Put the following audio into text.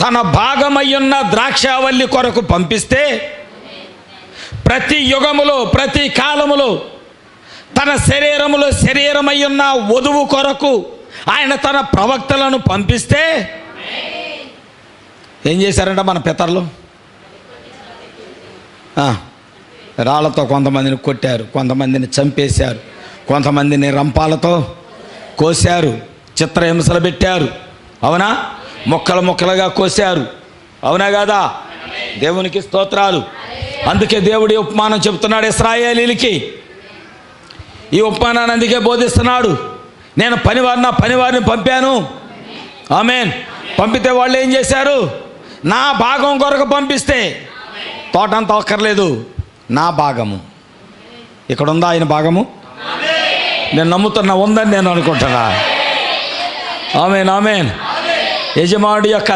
తన భాగమయ్యున్న ద్రాక్షావల్లి కొరకు పంపిస్తే, ప్రతి యుగములో ప్రతి కాలములో తన శరీరములో శరీరమయ్యున్న వధువు కొరకు ఆయన తన ప్రవక్తలను పంపిస్తే ఏం చేశారంట మన పితరులు? రాళ్లతో కొంతమందిని కొట్టారు, కొంతమందిని చంపేశారు, కొంతమందిని రంపాలతో కోశారు, చిత్రహింసలు పెట్టారు. అవునా? ముక్కలు ముక్కలుగా కోశారు. అవునా కాదా? దేవునికి స్తోత్రాలు. అందుకే దేవుడి ఉపమానం చెప్తున్నాడు ఇశ్రాయేలీయులకి. ఈ ఉపమానాన్ని అందుకే బోధిస్తున్నాడు. నేను పనివారిని పంపాను. ఆమేన్. పంపితే వాళ్ళు ఏం చేశారు? నా భాగం కొరకు పంపిస్తే, తోటంతా అక్కర్లేదు, నా భాగము. ఇక్కడ ఉందా ఆయన భాగము? నేను నమ్ముతున్నా, ఉందని నేను అనుకుంటున్నా. ఆమేన్, ఆమేన్. యజమానుడి యొక్క